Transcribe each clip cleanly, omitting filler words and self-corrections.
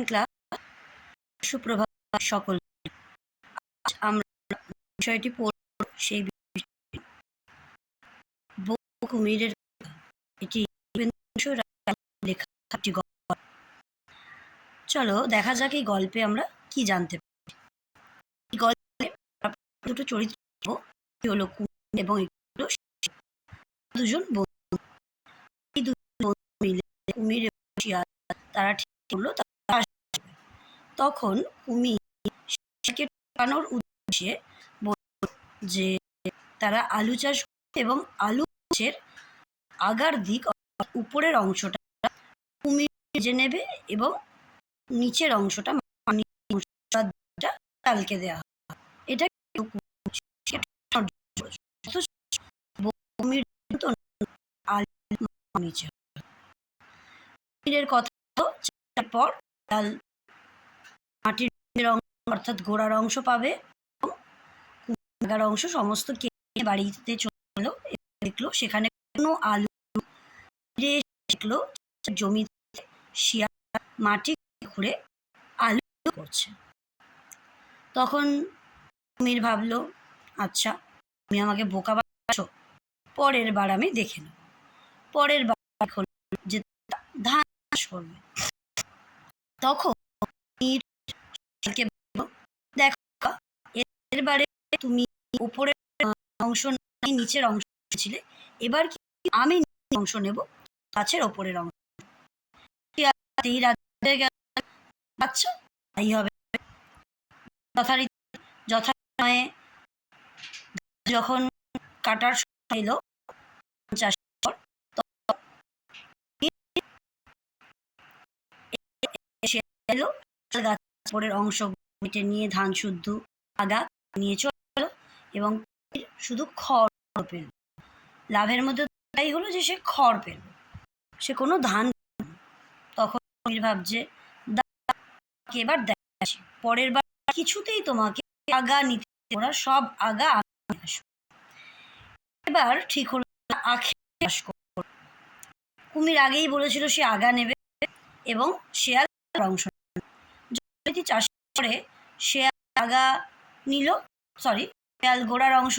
Class. সুপ্রভাত সকল। আজ আমরা বিষয়টি পড়ব সেই কুমিরের। এটি লেখা একটি গল্প। চলো দেখা যাক এই গল্পে আমরা কি জানতে পারি। এই গল্পে দুটো চরিত্র হলো কুমির এবং দুজন বন্ধু। এই দুজন বন্ধু মিলে কুমির এবং শিয়াল তারা ঠিক করলো তখন কুমির শিয়ালকে ঠকানোর উদ্দেশ্যে বলল যে তারা আলু চাষ এবং আলু চাষের আগার দিক উপরের অংশটা কুমির ভেজে নেবে এবং নিচের অংশটা চালকে দেওয়া হবে। এটা কুমির নিচে কুমিরের কথা পর চাল মাটির অর্থাৎ গোড়ার অংশ পাবে এবং অংশ সমস্ত কেটে বাড়িতে চলো দেখলো সেখানে কোনো আলু দেখলো জমিতে শিয়াল মাটি খুঁড়ে আলু করছে। তখন কুমির ভাবলো, আচ্ছা তুমি আমাকে বোকা বানাচ্ছো, পরের বার আমি দেখে নেব। পরের বার হলো যে ধান চাষ করবে। তখন কুমির শিয়ালকে বলল, দেখো এবারে তুমি উপরের অংশ নিচের অংশ ছিলে, এবার কি আমি অংশ নেব গাছের ওপরের অংশ। আচ্ছা তাই হবে। যথাসময়ে যখন কাটার সময় এলো চাষ এলো গাছের অংশ কেটে নিয়ে ধান শুদ্ধ আগা নিয়ে চলো এবং শুধু খড় পেল। লাভের মধ্যে তাই হলো যে সে খড় পেল, সে কোনো ধান। তখন ভাবছে এবার দেখাচ্ছি, পরের বার কিছুতেই তোমাকে আগা নিতে, ওরা সব আগা আসবে। এবার ঠিক হলো আখের চাষ করবে। কুমির আগেই বলেছিল সে আগা নেবে এবং শেয়াল অংশ যদি চাষ করে শেয়াল আগা নিল, শেয়াল গোড়ার অংশ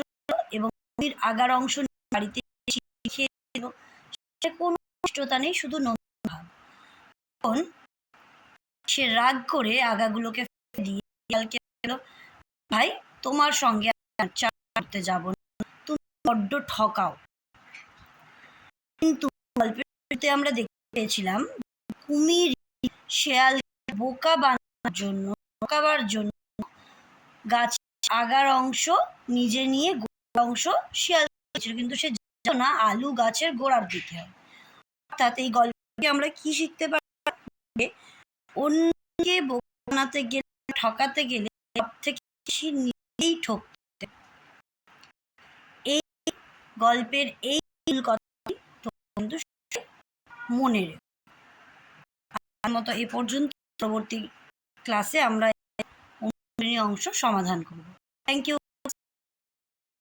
এবং কুমির আগার অংশ বাড়িতে খেয়ে দিল। সে কোনো কষ্টতা নেই, শুধু নতুন ভাব। তখন সে রাগ করে আগাগুলোকে দিয়ে শিয়ালকে বলল, ভাই তোমার সঙ্গে চাষ করতে যাব না, তুমি বড্ড ঠকাও। কিন্তু গল্পেতে আমরা দেখতে পেয়েছিলাম কুমির শেয়াল বোকাবার জন্য গাছ আগার অংশ নিজে নিয়ে গোড়ার অংশ শিয়াল, কিন্তু সে জানো না আলু গাছের গোড়ার দিকে হয়। অর্থাৎ এই গল্পে আমরা কি শিখতে পারি? অন্যকে বানাতে গেলে, ঠকাতে গেলে সব থেকে বেশি নিজেই ঠকতে। এই গল্পের এই কথাটি কিন্তু মনে রেখো। আমার মতো এ পর্যন্ত, পরবর্তী ক্লাসে আমরা অংশ সমাধান করব। Thank you.